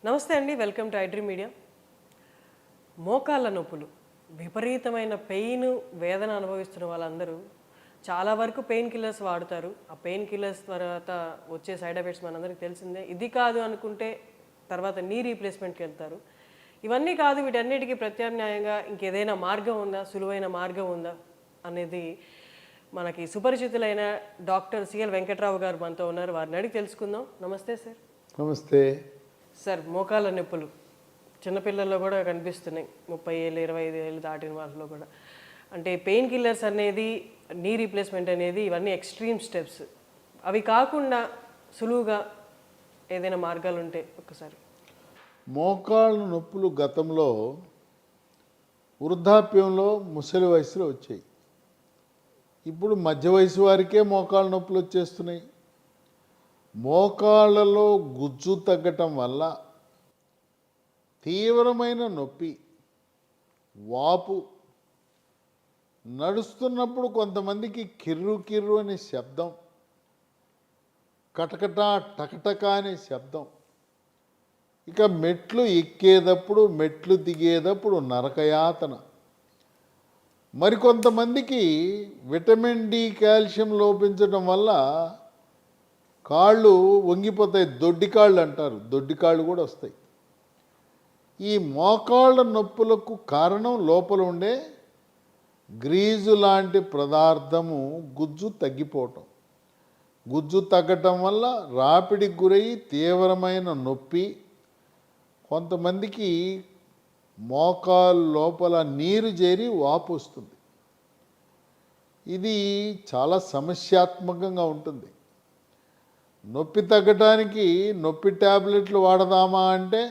నమస్తే అండి, welcome to iDream media. మోకాళ్ళ నొప్పులు, విపరీతమైన పెయిన్, వేదన అనుభవిస్తున్న వాళ్ళందరూ చాలా వరకు పెయిన్ కిల్లర్స్ వాడుతారు. ఆ పెయిన్ కిల్లర్స్ తర్వాత వచ్చే సైడ్ ఎఫెక్ట్స్ మనందరికీ తెలిసిందే. ఇది కాదు అనుకుంటే తర్వాత నీ రీప్లేస్మెంట్కి వెళ్తారు. ఇవన్నీ కాదు, వీటన్నిటికీ ప్రత్యామ్నాయంగా ఇంకేదైనా మార్గం ఉందా, సులువైన మార్గం ఉందా అనేది మనకి సుపరిచితులైన డాక్టర్ సిఎల్ వెంకట్రావు గారు మనతో ఉన్నారు. వారిని అడిగి తెలుసుకుందాం. నమస్తే సార్. నమస్తే సార్, మోకాళ్ళ నొప్పులు చిన్నపిల్లల్లో కూడా కనిపిస్తున్నాయి. 30 ఏళ్ళు 25 ఏళ్ళు దాటిన వాళ్ళలో కూడా. అంటే పెయిన్ కిల్లర్స్ అనేది, నీ రీప్లేస్మెంట్ అనేది, ఇవన్నీ ఎక్స్ట్రీమ్ స్టెప్స్. అవి కాకుండా సులువుగా ఏదైనా మార్గాలు ఉంటే ఒక్కసారి. మోకాళ్ళ నొప్పులు గతంలో వృద్ధాప్యంలో ముసలి వయసులో వచ్చాయి. ఇప్పుడు మధ్య వయసు వారికే మోకాళ్ళ నొప్పులు వచ్చేస్తున్నాయి. మోకాళ్ళలో గుజ్జు తగ్గటం వల్ల తీవ్రమైన నొప్పి, వాపు, నడుస్తున్నప్పుడు కొంతమందికి కిర్రు కిర్రు అనే శబ్దం, కటకట టకటక అనే శబ్దం, ఇక మెట్లు ఎక్కేటప్పుడు మెట్లు దిగేటప్పుడు నరకయాతన. మరికొంతమందికి విటమిన్ డి, కాల్షియం లోపించడం వల్ల కాళ్ళు వంగిపోతాయి, దొడ్డికాళ్ళు అంటారు, దొడ్డికాళ్ళు కూడా వస్తాయి. ఈ మోకాళ్ళ నొప్పులకు కారణం లోపల ఉండే గ్రీజు లాంటి పదార్థము గుజ్జు తగ్గిపోవటం. గుజ్జు తగ్గటం వల్ల రాపిడికి గురయ్యి తీవ్రమైన నొప్పి, కొంతమందికి మోకాలు లోపల నీరు చేరి వాపు వస్తుంది. ఇది చాలా సమస్యాత్మకంగా ఉంటుంది. నొప్పి తగ్గటానికి నొప్పి ట్యాబ్లెట్లు వాడదామా అంటే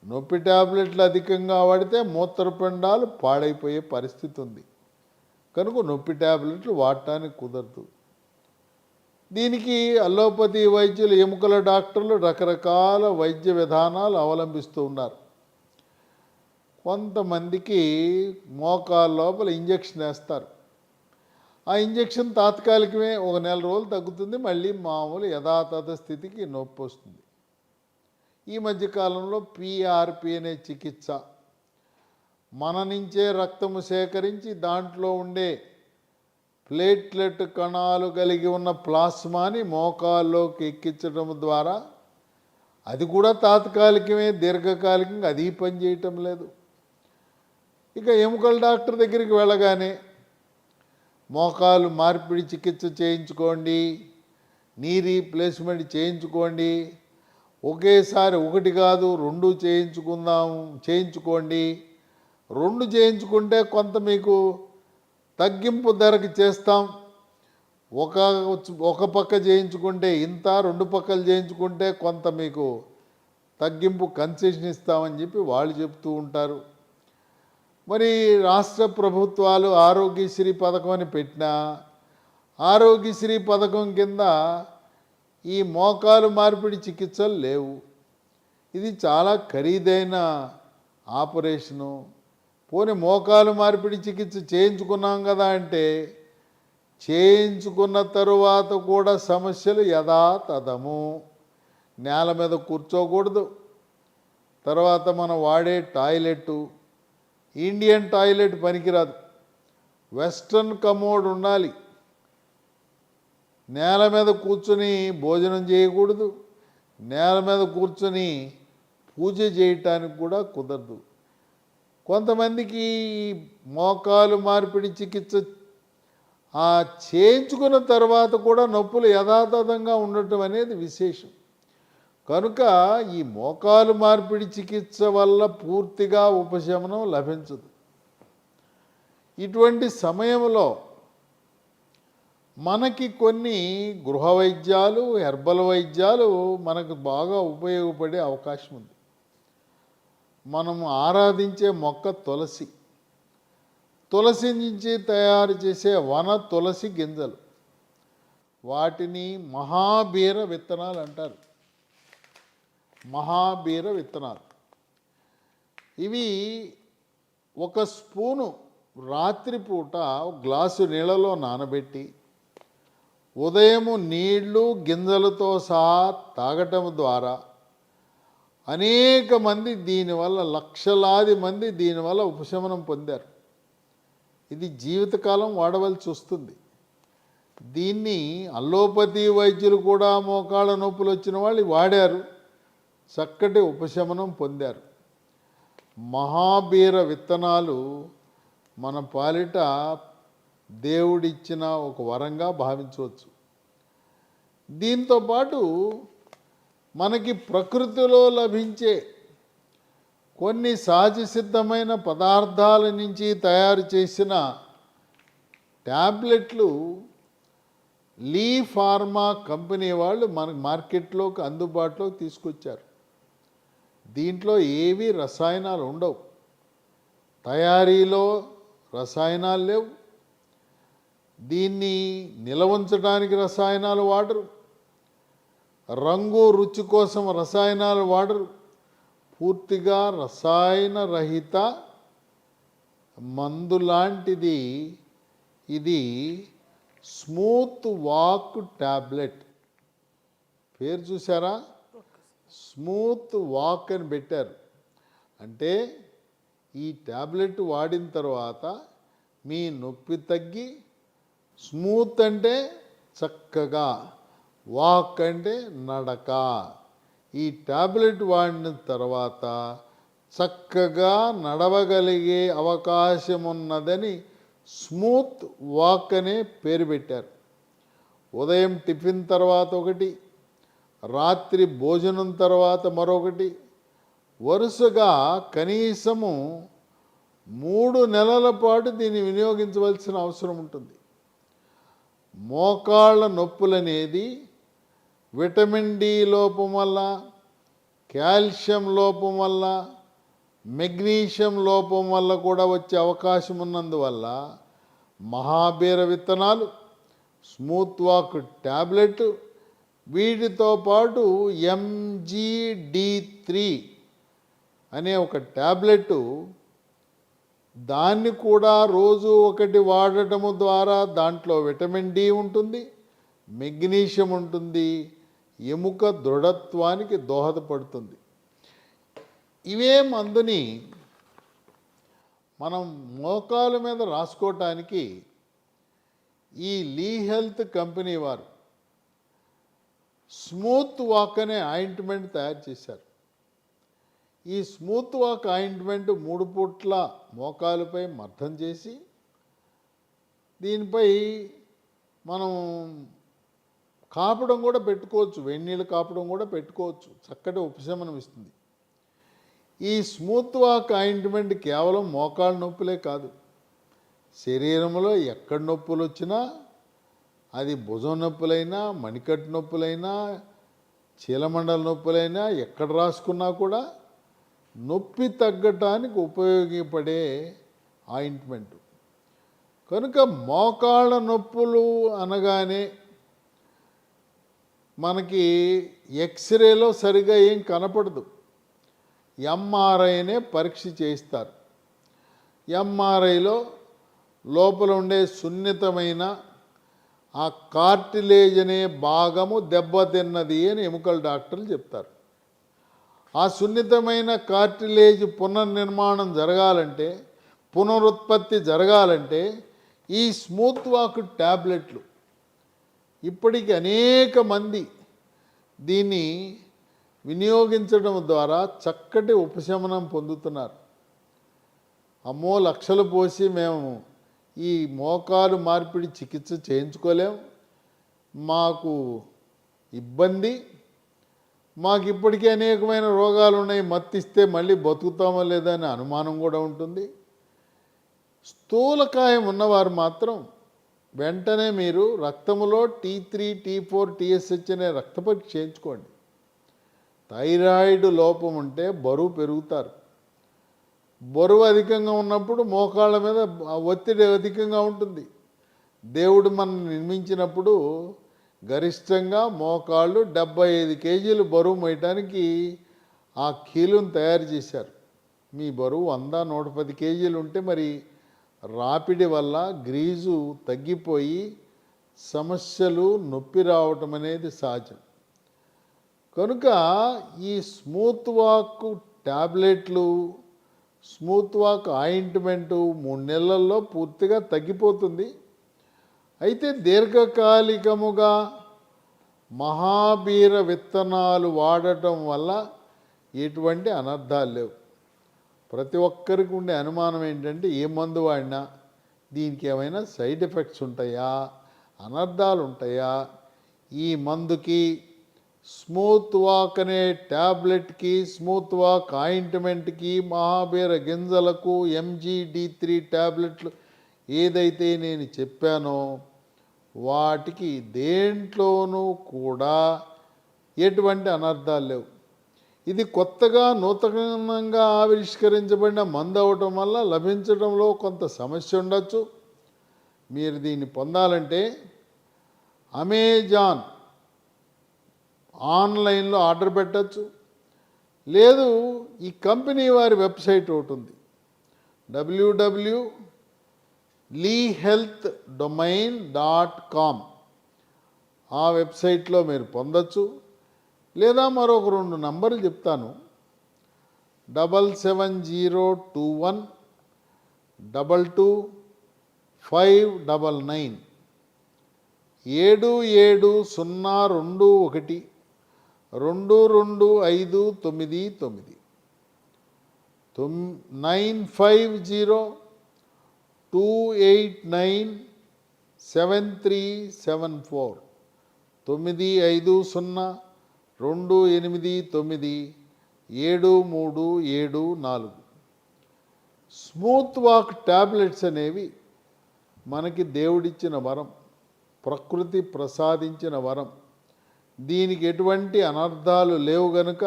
నొప్పి ట్యాబ్లెట్లు అధికంగా వాడితే మూత్రపిండాలు పాడైపోయే పరిస్థితి ఉంది. కనుక నొప్పి ట్యాబ్లెట్లు వాడటానికి కుదరదు. దీనికి అలోపతి వైద్యులు, ఎముకల డాక్టర్లు రకరకాల వైద్య విధానాలు అవలంబిస్తూ ఉన్నారు. కొంతమందికి మోకాళ్ళ లోపల ఇంజక్షన్ వేస్తారు. ఆ ఇంజక్షన్ తాత్కాలికమే, ఒక నెల రోజులు తగ్గుతుంది, మళ్ళీ మామూలు యథాతథ స్థితికి నొప్పి వస్తుంది. ఈ మధ్యకాలంలో పిఆర్పి అనే చికిత్స, మన నుంచే రక్తము సేకరించి దాంట్లో ఉండే ప్లేట్లెట్ కణాలు కలిగి ఉన్న ప్లాస్మాని మోకాల్లోకి ఎక్కించడం ద్వారా, అది కూడా తాత్కాలికమే, దీర్ఘకాలికంగా అది పని చేయటం లేదు. ఇక ఎముకల డాక్టర్ దగ్గరికి వెళ్ళగానే మోకాలు మార్పిడి చికిత్స చేయించుకోండి, నీ రీప్లేస్మెంట్ చేయించుకోండి, ఒకేసారి ఒకటి కాదు 2 చేయించుకోండి. 2 చేయించుకుంటే కొంత మీకు తగ్గింపు ధరకి చేస్తాం. ఒక పక్క చేయించుకుంటే ఇంత, 2 పక్కలు చేయించుకుంటే కొంత మీకు తగ్గింపు కన్సెషన్ ఇస్తామని చెప్పి వాళ్ళు చెప్తూ ఉంటారు. మరి రాష్ట్ర ప్రభుత్వాలు ఆరోగ్యశ్రీ పథకం అని పెట్టినా, ఆరోగ్యశ్రీ పథకం కింద ఈ మోకాలు మార్పిడి చికిత్సలు లేవు. ఇది చాలా ఖరీదైన ఆపరేషను. పోనీ మోకాలు మార్పిడి చికిత్స చేయించుకున్నాం కదా అంటే, చేయించుకున్న తరువాత కూడా సమస్యలు యథాతథము. నేల మీద కూర్చోకూడదు. తర్వాత మనం వాడే టాయిలెట్టు, ఇండియన్ టాయిలెట్ పనికిరాదు, వెస్ట్రన్ కమోడ్ ఉండాలి. నేల మీద కూర్చొని భోజనం చేయకూడదు, నేల మీద కూర్చొని పూజ చేయటానికి కూడా కుదరదు. కొంతమందికి మోకాలు మార్పిడి చికిత్స చేయించుకున్న తర్వాత కూడా నొప్పులు యథాతథంగా ఉండటం అనేది విశేషం. కనుక ఈ మోకాలు మార్పిడి చికిత్స వల్ల పూర్తిగా ఉపశమనం లభించదు. ఇటువంటి సమయంలో మనకి కొన్ని గృహ వైద్యాలు, హెర్బల్ వైద్యాలు మనకు బాగా ఉపయోగపడే అవకాశం ఉంది. మనం ఆరాధించే మొక్క తులసి, తులసి నుంచి తయారు చేసే వన తులసి గింజలు, వాటిని మహాబీర విత్తనాలు అంటారు. మహాబీర విత్తనాలు ఇవి 1 స్పూను రాత్రిపూట గ్లాసు నీళ్ళలో నానబెట్టి ఉదయం నీళ్లు గింజలతో సహా తాగటం ద్వారా అనేక మంది దీనివల్ల, లక్షలాది మంది దీనివల్ల ఉపశమనం పొందారు. ఇది జీవితకాలం వాడవలసి వస్తుంది. దీన్ని అల్లోపతి వైద్యులు కూడా మోకాళ్ళ నొప్పులు వచ్చిన వాళ్ళు వాడారు, చక్కటి ఉపశమనం పొందారు. మహాబీర విత్తనాలు మన పాలిట దేవుడిచ్చిన ఒక వరంగా భావించవచ్చు. దీంతోపాటు మనకి ప్రకృతిలో లభించే కొన్ని సహజ సిద్ధమైన పదార్థాల నుంచి తయారు చేసిన ట్యాబ్లెట్లు లీ ఫార్మా కంపెనీ వాళ్ళు మనకు మార్కెట్లోకి అందుబాటులోకి తీసుకొచ్చారు. దీంట్లో ఏవి రసాయనాలు ఉండవు, తయారీలో రసాయనాలు లేవు, దీన్ని నిల్వ ఉంచడానికి రసాయనాలు వాడరు, రంగు రుచి కోసం రసాయనాలు వాడరు. పూర్తిగా రసాయన రహిత మందు లాంటిది ఇది. స్మూత్ వాక్ ట్యాబ్లెట్ పేరు చూసారా? స్మూత్ వాక్ అని పెట్టారు. అంటే ఈ ట్యాబ్లెట్ వాడిన తర్వాత మీ నొప్పి తగ్గి, స్మూత్ అంటే చక్కగా, వాక్ అంటే నడక. ఈ ట్యాబ్లెట్ వాడిన తర్వాత చక్కగా నడవగలిగే అవకాశం ఉన్నదని స్మూత్ వాక్ అనే పేరు పెట్టారు. ఉదయం టిఫిన్ తర్వాత ఒకటి, రాత్రి భోజనం తర్వాత మరొకటి, వరుసగా కనీసము 3 నెలల పాటు దీన్ని వినియోగించవలసిన అవసరం ఉంటుంది. మోకాళ్ళ నొప్పులనేది విటమిన్ డి లోపం వల్ల, కాల్షియం లోపం వల్ల, మెగ్నీషియం లోపం వల్ల కూడా వచ్చే అవకాశం ఉన్నందువల్ల మహాబీర విత్తనాలు, స్మూత్ వాక్ ట్యాబ్లెట్, వీటితో పాటు MGD3 అనే ఒక ట్యాబ్లెట్, దాన్ని కూడా రోజు ఒకటి వాడటము ద్వారా దాంట్లో విటమిన్ డి ఉంటుంది, మెగ్నీషియం ఉంటుంది, ఎముక దృఢత్వానికి దోహదపడుతుంది. ఇవే మందుని మనం మోకాల మీద రాసుకోవటానికి ఈ లీ హెల్త్ కంపెనీ వారు స్మూత్ వాక్ అనే ఆయింట్మెంట్ తయారు చేశారు. ఈ స్మూత్ వాక్ ఆయింట్మెంట్ 3 పూట్ల మోకాలుపై మర్దం చేసి, దీనిపై మనం కాపడం కూడా పెట్టుకోవచ్చు, వెన్నీళ్ళు కాపడం కూడా పెట్టుకోవచ్చు, చక్కటి ఉపశమనం ఇస్తుంది. ఈ స్మూత్ వాక్ ఆయింట్మెంట్ కేవలం మోకాళ్ళ నొప్పులే కాదు, శరీరంలో ఎక్కడ నొప్పులు వచ్చినా, అది భుజం నొప్పులైనా, మణికట్టు నొప్పులైనా, చీలమండల నొప్పులైనా, ఎక్కడ రాసుకున్నా కూడా నొప్పి తగ్గటానికి ఉపయోగపడే ఆయింట్మెంట్. కనుక మోకాళ్ళ నొప్పులు అనగానే మనకి ఎక్స్రేలో సరిగా ఏం కనపడదు, ఎంఆర్ఐనే పరీక్ష చేయిస్తారు. ఎంఆర్ఐలో లోపల ఉండే సున్నితమైన ఆ కార్టిలేజ్ అనే భాగము దెబ్బతిన్నది అని ఎముకల డాక్టర్లు చెప్తారు. ఆ సున్నితమైన కార్టిలేజ్ పునర్నిర్మాణం జరగాలంటే, పునరుత్పత్తి జరగాలంటే ఈ స్మూత్ వాక్ ట్యాబ్లెట్లు ఇప్పటికి అనేక మంది దీన్ని వినియోగించడం ద్వారా చక్కటి ఉపశమనం పొందుతున్నారు. అమ్మో లక్షలు పోసి మేము ఈ మోకాలు మార్పిడి చికిత్స చేయించుకోలేం, మాకు ఇబ్బంది, మాకు ఇప్పటికే అనేకమైన రోగాలు ఉన్నాయి, మత్తిస్తే మళ్ళీ బతుకుతామో లేదా అనే అనుమానం కూడా ఉంటుంది. స్థూలకాయం ఉన్నవారు మాత్రం వెంటనే మీరు రక్తములో T3, T4, TSH అనే రక్త పరీక్ష చేయించుకోండి. థైరాయిడ్ లోపం ఉంటే బరువు పెరుగుతారు. బరువు అధికంగా ఉన్నప్పుడు మోకాళ్ళ మీద ఒత్తిడి అధికంగా ఉంటుంది. దేవుడు మనం నిర్మించినప్పుడు గరిష్టంగా మోకాళ్ళు 75 కేజీలు బరువు మోయటానికి ఆ కీలును తయారు చేశారు. మీ బరువు 100, 110 కేజీలు ఉంటే మరి రాపిడి వల్ల గ్రీజు తగ్గిపోయి సమస్యలు, నొప్పి రావటం అనేది సహజం. కనుక ఈ స్మూత్ వాక్ ట్యాబ్లెట్లు, స్మూత్ వాక్ ఆయింట్మెంటు 3 నెలల్లో పూర్తిగా తగ్గిపోతుంది. అయితే దీర్ఘకాలికముగా మహాబీర విత్తనాలు వాడటం వల్ల ఎటువంటి అనర్థాలు లేవు. ప్రతి ఒక్కరికి ఉండే అనుమానం ఏంటంటే ఏ మందు వాడినా దీనికి ఏమైనా సైడ్ ఎఫెక్ట్స్ ఉంటాయా, అనర్థాలు ఉంటాయా? ఈ మందుకి, స్మూత్ వాక్ అనే ట్యాబ్లెట్కి, స్మూత్ వాక్ ఆయింట్మెంట్కి, మహాబీర గింజలకు, MGD3 ట్యాబ్లెట్లు ఏదైతే నేను చెప్పానో వాటికి దేంట్లోనూ కూడా ఎటువంటి అనర్థాలు లేవు. ఇది కొత్తగా నూతనంగా ఆవిష్కరించబడిన మందు అవటం వల్ల లభించడంలో కొంత సమస్య ఉండొచ్చు. మీరు దీన్ని పొందాలంటే అమెజాన్ ఆన్లైన్లో ఆర్డర్ పెట్టచ్చు. లేదు, ఈ కంపెనీ వారి వెబ్సైట్ ఒకటి ఉంది, www.lehealthdomain.com. ఆ వెబ్సైట్లో మీరు పొందొచ్చు. లేదా మరొక 2 నంబర్లు చెప్తాను, 77021 22 599 770221 2251 950 289 7374 950 289 7374. స్మూత్ వాక్ ట్యాబ్లెట్స్ అనేవి మనకి దేవుడిచ్చిన వరం, ప్రకృతి ప్రసాదించిన వరం. దీనికి ఎటువంటి అనర్థాలు లేవు గనుక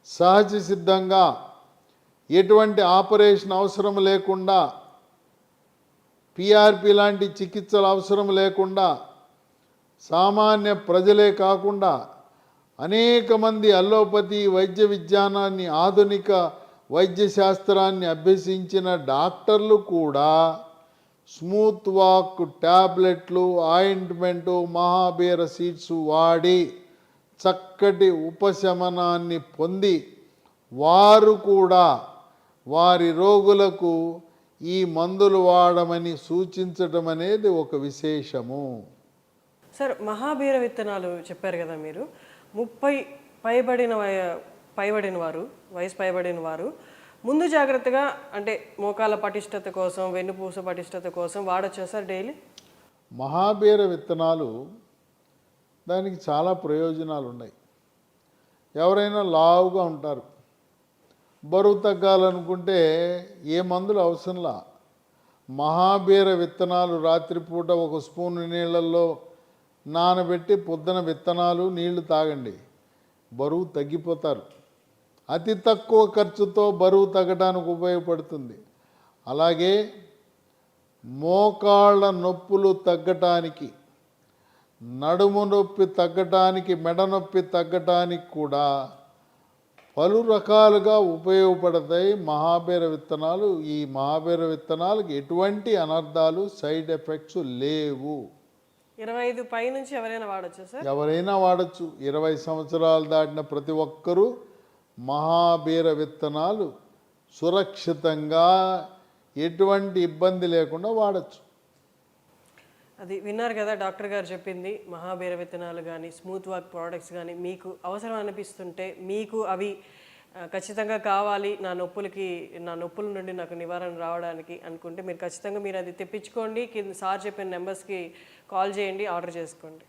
సహజ సిద్ధంగా ఎటువంటి ఆపరేషన్ అవసరం లేకుండా, PRP లాంటి చికిత్సలు అవసరం లేకుండా, సామాన్య ప్రజలే కాకుండా అనేక మంది అల్లోపతి వైద్య విజ్ఞానాన్ని, ఆధునిక వైద్య శాస్త్రాన్ని అభ్యసించిన డాక్టర్లు కూడా స్మూత్ వాక్ ట్యాబ్లెట్లు, ఆయింట్మెంటు, మహాబీర సీడ్స్ వాడి చక్కటి ఉపశమనాన్ని పొంది వారు కూడా వారి రోగులకు ఈ మందులు వాడమని సూచించడం అనేది ఒక విశేషము. సార్, మహాబీర విత్తనాలు చెప్పారు కదా మీరు, 30 వయసు పైబడిన వారు ముందు జాగ్రత్తగా, అంటే మోకాల పటిష్టత కోసం, వెన్నుపూస పటిష్టత కోసం వాడచ్చా సార్ డైలీ? మహాబీర విత్తనాలు దానికి చాలా ప్రయోజనాలు ఉన్నాయి. ఎవరైనా లావుగా ఉంటారు, బరువు తగ్గాలనుకుంటే ఏ మందులు అవసరంలా, మహాబీర విత్తనాలు రాత్రిపూట 1 స్పూను నీళ్ళల్లో నానబెట్టి పొద్దున విత్తనాలు నీళ్లు తాగండి, బరువు తగ్గిపోతారు. అతి తక్కువ ఖర్చుతో బరువు తగ్గడానికి ఉపయోగపడుతుంది. అలాగే మోకాళ్ళ నొప్పులు తగ్గటానికి, నడుము నొప్పి తగ్గటానికి, మెడ నొప్పి తగ్గటానికి కూడా పలు రకాలుగా ఉపయోగపడతాయి మహాబీర విత్తనాలు. ఈ మహాబీర విత్తనాలకు ఎటువంటి అనర్థాలు, సైడ్ ఎఫెక్ట్స్ లేవు. 25 పై నుంచి ఎవరైనా వాడచ్చా సార్? ఎవరైనా వాడచ్చు. 20 సంవత్సరాలు దాటిన ప్రతి ఒక్కరూ మహాబీర విత్తనాలు సురక్షితంగా, ఎటువంటి ఇబ్బంది లేకుండా వాడచ్చు. అది విన్నారు కదా డాక్టర్ గారు చెప్పింది. మహాబీర విత్తనాలు కానీ, స్మూత్ వాక్ ప్రోడక్ట్స్ కానీ మీకు అవసరం అనిపిస్తుంటే, మీకు అవి ఖచ్చితంగా కావాలి, నా నొప్పుల నుండి నాకు నివారణ రావడానికి అనుకుంటే మీరు ఖచ్చితంగా అది తెప్పించుకోండి. కింద సార్ చెప్పిన నెంబర్స్కి కాల్ చేయండి, ఆర్డర్ చేసుకోండి.